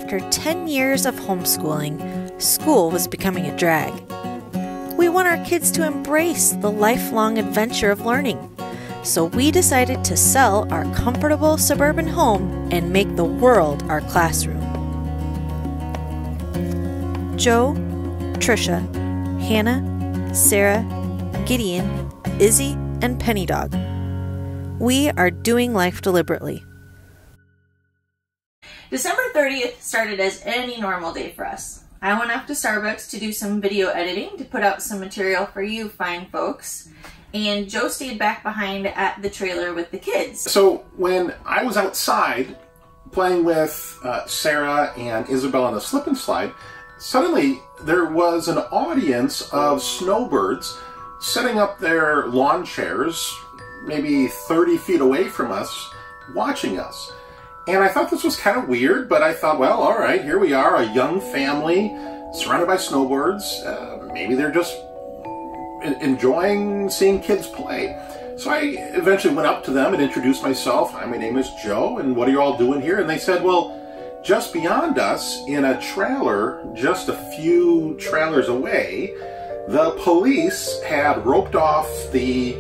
after 10 years of homeschooling, school was becoming a drag. We want our kids to embrace the lifelong adventure of learning. So we decided to sell our comfortable suburban home and make the world our classroom. Joe, Trisha, Hannah, Sarah, Gideon, Izzy, and Penny Dog. We are doing life deliberately. December 30th started as any normal day for us. I went off to Starbucks to do some video editing to put out some material for you fine folks. And Joe stayed back behind at the trailer with the kids. So when I was outside playing with Sarah and Isabel on the slip and slide, suddenly there was an audience of snowbirds setting up their lawn chairs maybe 30 feet away from us, watching us. And I thought this was kind of weird, but I thought, well, all right, here we are, a young family surrounded by snowbirds. Maybe they're just enjoying seeing kids play. So I eventually went up to them and introduced myself. Hi, my name is Joe, and what are you all doing here? And they said, well, just beyond us, in a trailer, just a few trailers away, the police had roped off the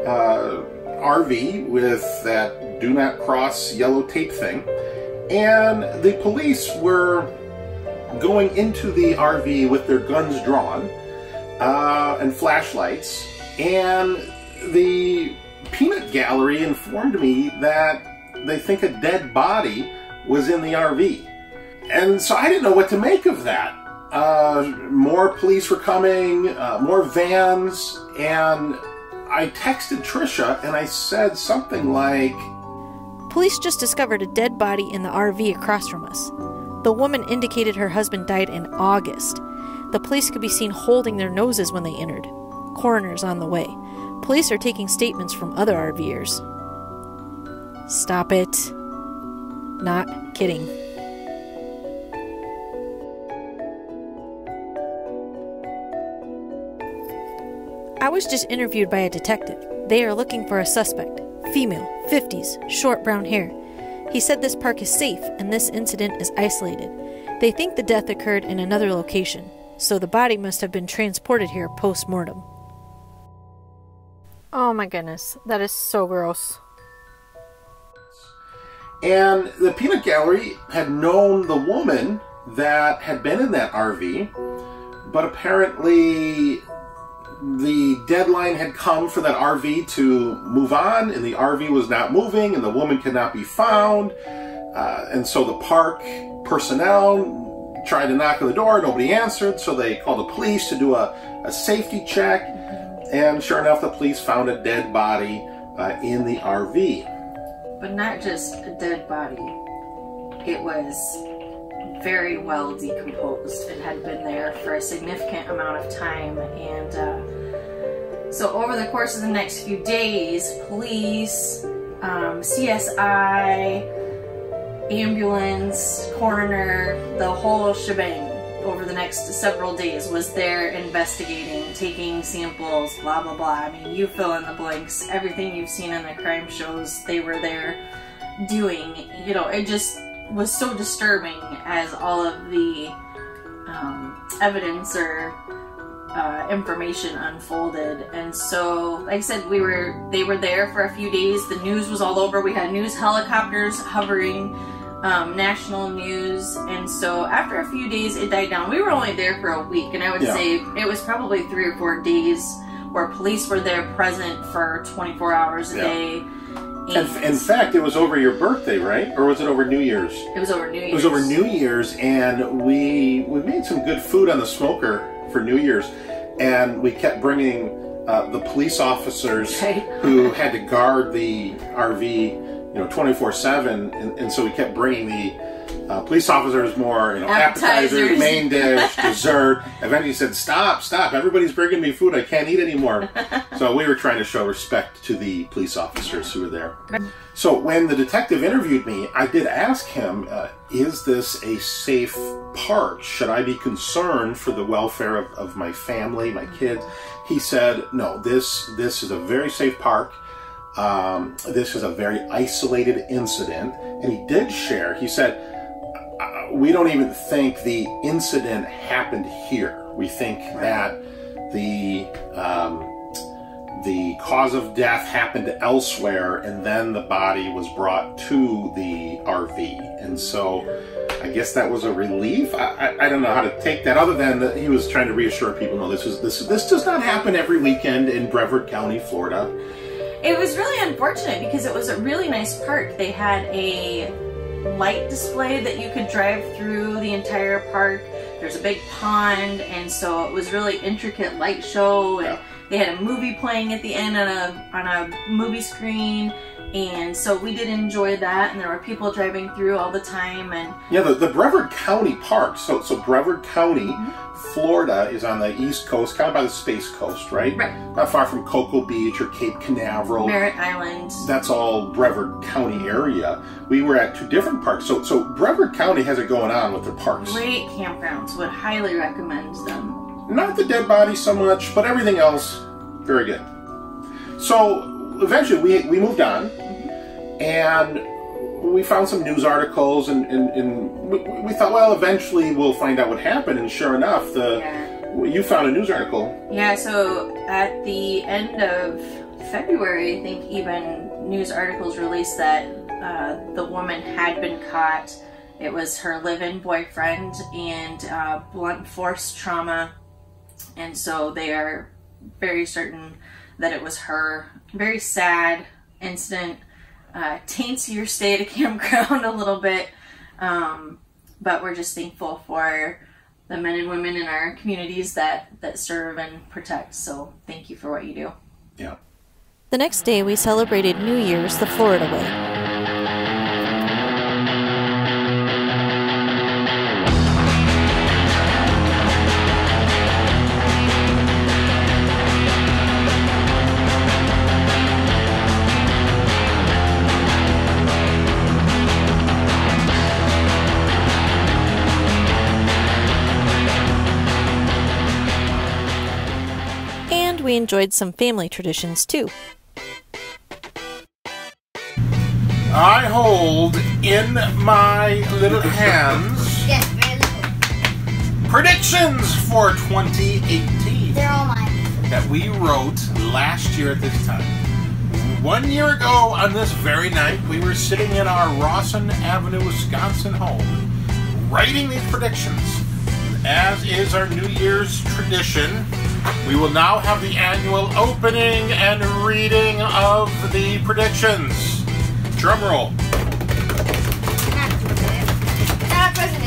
RV with that do not cross yellow tape thing, and the police were going into the RV with their guns drawn and flashlights, and the peanut gallery informed me that they think a dead body was in the RV. And so I didn't know what to make of that. More police were coming, more vans, and I texted Trisha and I said something like, Police just discovered a dead body in the RV across from us. The woman indicated her husband died in August. The police could be seen holding their noses when they entered. Coroner's on the way. Police are taking statements from other RVers. Stop it. Not kidding. I was just interviewed by a detective. They are looking for a suspect. Female, 50s, short brown hair. He said this park is safe and this incident is isolated. They think the death occurred in another location, so the body must have been transported here post-mortem. Oh my goodness, that is so gross. And the peanut gallery had known the woman that had been in that RV, but apparently the deadline had come for that RV to move on, and the RV was not moving, and the woman could not be found. And so the park personnel tried to knock on the door. Nobody answered, so they called the police to do a safety check. And sure enough, the police found a dead body in the RV. But not just a dead body. It was very well decomposed. It had been there for a significant amount of time, and so over the course of the next few days, police, CSI, ambulance, coroner, the whole shebang over the next several days was there investigating, taking samples, blah blah blah. I mean, you fill in the blanks. Everything you've seen in the crime shows, they were there doing. You know, it just was so disturbing as all of the evidence or information unfolded. And so, like I said, they were there for a few days. The news was all over. We had news helicopters hovering, national news. And so after a few days, it died down. We were only there for a week, and I would say it was probably 3 or 4 days where police were there present for 24 hours a day. In fact, it was over your birthday, right? Or was it over New Year's? It was over New Year's. It was over New Year's, and we made some good food on the smoker for New Year's, and we kept bringing the police officers who had to guard the RV, 24/7, and so we kept bringing the police officers more, appetizers, main dish, dessert. Eventually he said, stop, everybody's bringing me food, I can't eat anymore. So we were trying to show respect to the police officers who were there. So when the detective interviewed me, I did ask him, is this a safe park? Should I be concerned for the welfare of my family, my kids? He said, no, this is a very safe park. This is a very isolated incident. And he did share, he said, we don't even think the incident happened here. We think that the cause of death happened elsewhere, and then the body was brought to the RV. And so I guess that was a relief. I don't know how to take that, other than that he was trying to reassure people, no, this does not happen every weekend in Brevard County, Florida. It was really unfortunate because it was a really nice park. They had a light display that you could drive through the entire park. There's a big pond, and so it was really intricate light show, and they had a movie playing at the end on a movie screen, and so we did enjoy that, and there were people driving through all the time. And yeah, the Brevard County Park, so Brevard County, Florida, is on the east coast, kind of by the Space Coast, right? Right. Not far from Cocoa Beach or Cape Canaveral. Merritt Island. That's all Brevard County area. We were at two different parks. So Brevard County has it going on with their parks. Great campgrounds. Would highly recommend them. Not the dead bodies so much, but everything else, very good. So eventually we moved on, and we found some news articles, and we thought, well, eventually we'll find out what happened. And sure enough, you found a news article. Yeah, so at the end of February, I think, even news articles released that the woman had been caught. It was her live-in boyfriend, and blunt force trauma. And so they are very certain that it was her. Very sad incident. Taints your stay at a campground a little bit. But we're just thankful for the men and women in our communities that serve and protect. So thank you for what you do. Yeah. The next day, we celebrated New Year's the Florida way. We enjoyed some family traditions too. I hold in my little hands predictions for 2018. They're all mine. That we wrote last year at this time. 1 year ago on this very night, we were sitting in our Rawson Avenue, Wisconsin home, writing these predictions. As is our New Year's tradition, we will now have the annual opening and reading of the predictions. Drum roll. Not present,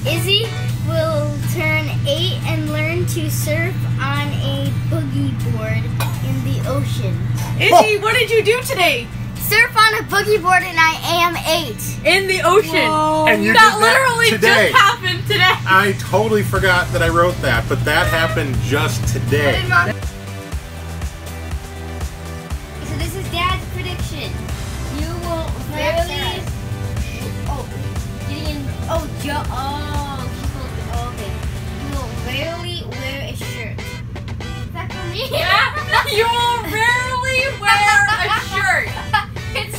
Izzy. Izzy will turn 8 and learn to surf on a boogie board in the ocean. Izzy, what did you do today? Surf on a boogie board, and I am 8. In the ocean. Whoa. And you that did that literally today. just happened today. I totally forgot that I wrote that, but that happened just today. So this is Dad's prediction. You will rarely... okay. You will rarely wear a shirt. Is that for me? Yeah, you will rarely wear a shirt.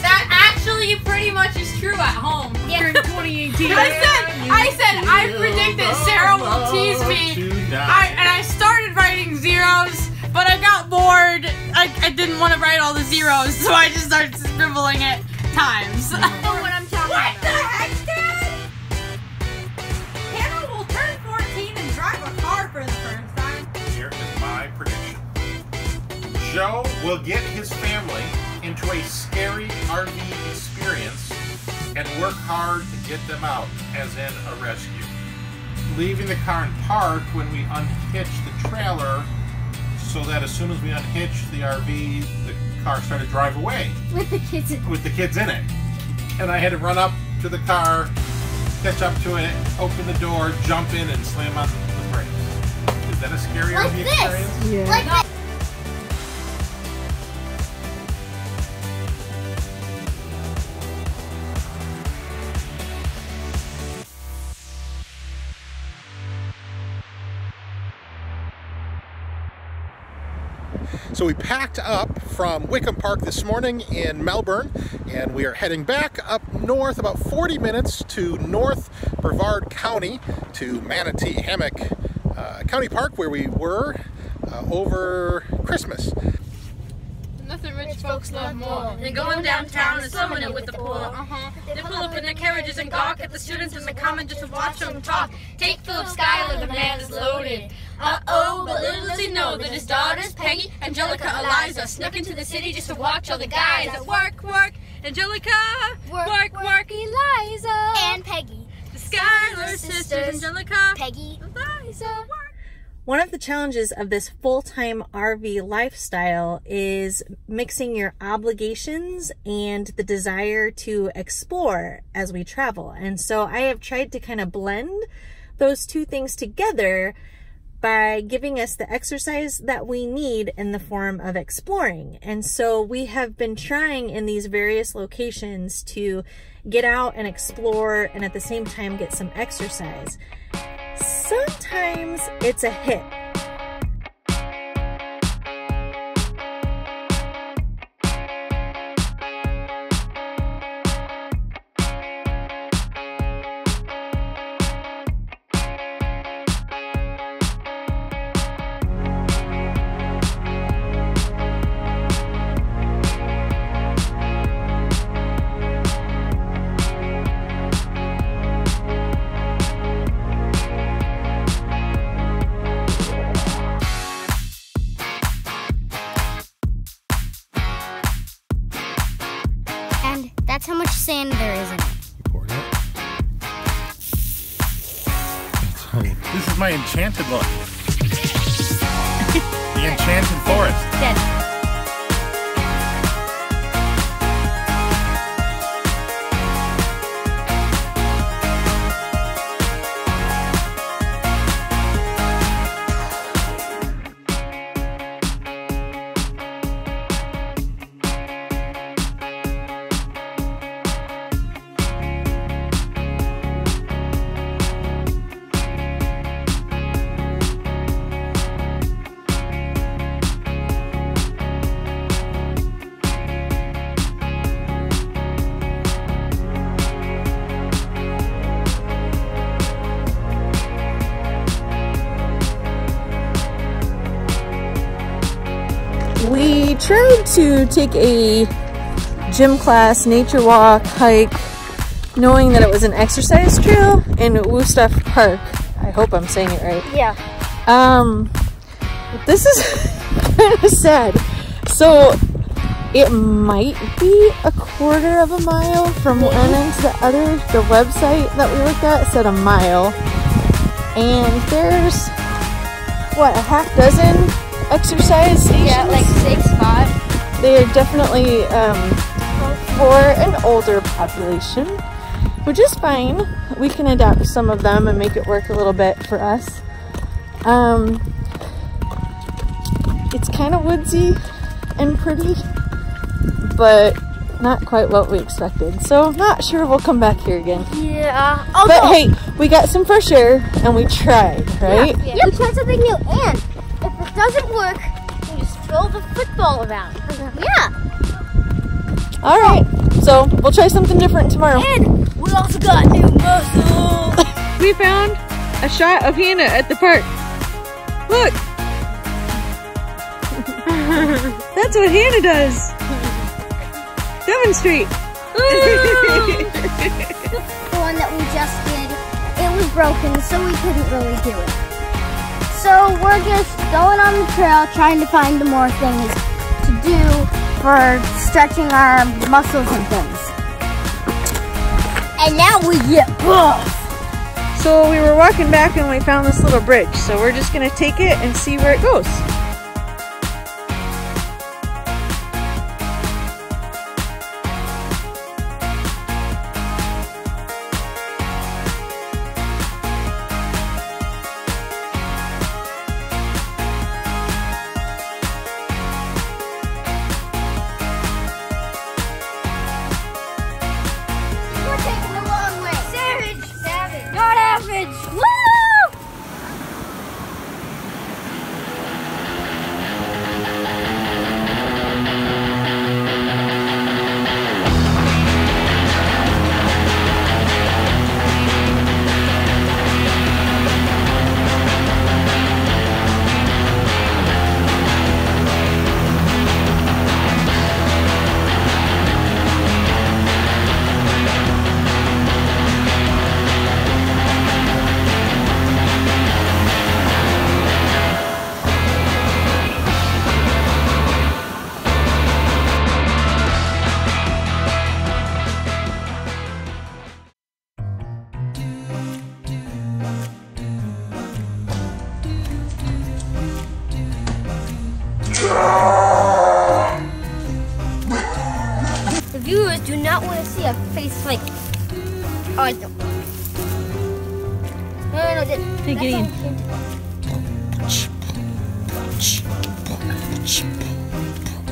That actually pretty much is true at home during 2018. I predict that Sarah will tease me. And I started writing zeros, but I got bored. I didn't want to write all the zeros, so I just started scribbling it times. I know what I'm talking about. What the heck, Dad? Hannah will turn 14 and drive a car for the first time. Here is my prediction. Joe will get his family into a scary RV experience and work hard to get them out, as in a rescue. Leaving the car in park when we unhitch the trailer, so that as soon as we unhitched the RV, the car started to drive away. With the kids in it. With the kids in it. And I had to run up to the car, catch up to it, open the door, jump in, and slam on the brakes. Is that a scary Like RV this. experience? Yeah. Like this. So we packed up from Wickham Park this morning in Melbourne, and we are heading back up north about 40 minutes to North Brevard County to Manatee Hammock County Park, where we were over Christmas. Nothing rich folks love more than going downtown and slumming it with the poor. They pull up in their carriages and gawk at the students in the common just to watch them talk. Take Philip Schuyler, the man is loaded. Uh-oh, but little does he know that his daughters, Peggy, Angelica, Eliza, snuck into the city just to watch all the guys at work, work. Angelica, work, work, Eliza. And Peggy. The Schuyler sisters, Angelica, Peggy, Eliza, work. One of the challenges of this full-time RV lifestyle is mixing your obligations and the desire to explore as we travel. And so I have tried to kind of blend those two things together by giving us the exercise that we need in the form of exploring. And so we have been trying in these various locations to get out and explore and at the same time get some exercise. Sometimes it's a hit. That's how much sand there is in it. This is my enchanted look. The enchanted forest. Dead. We tried to take a gym class, nature walk, hike, knowing that it was an exercise trail in Woostuff Park. I hope I'm saying it right. Yeah. This is kind of sad. So it might be a quarter of a mile from one end to the website that we looked at said a mile. And there's, what, a half dozen exercise stations? Yeah, like 6 spots. They are definitely for an older population, which is fine. We can adapt some of them and make it work a little bit for us. It's kind of woodsy and pretty, but not quite what we expected. So not sure we'll come back here again. Yeah. But hey, we got some fresh air and we tried, right? Yeah. We tried something new, and if it doesn't work, we just throw the football around. Yeah. All right. So we'll try something different tomorrow. And we also got new muscles. We found a shot of Hannah at the park. Look. That's what Hannah does. Demonstrate. The one that we just did, it was broken, so we couldn't really do it. So we're just going on the trail, trying to find more things to do for stretching our muscles and things. And now we get buff. So we were walking back and we found this little bridge. So we're just gonna take it and see where it goes. The viewers do not want to see a face like. Oh, no. No. Hey, Gideon.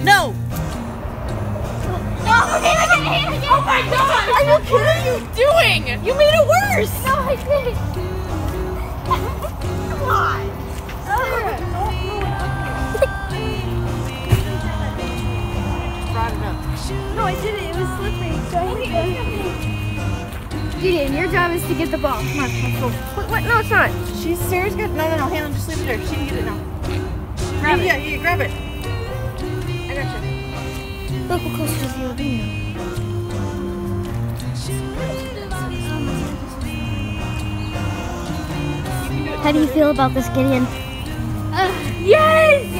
No! Oh my god! Are you kidding? What are you doing? You made it worse! No, I didn't. Come on. No, I didn't. It was slippery. Gideon, your job is to get the ball. Come on, let's go. What? No, it's not. Sarah's got. No, Hannah, just leave it there. She can get it now. Grab it. Yeah, grab it. I got you. Look how close to the arena. How do you feel about this, Gideon? Yes!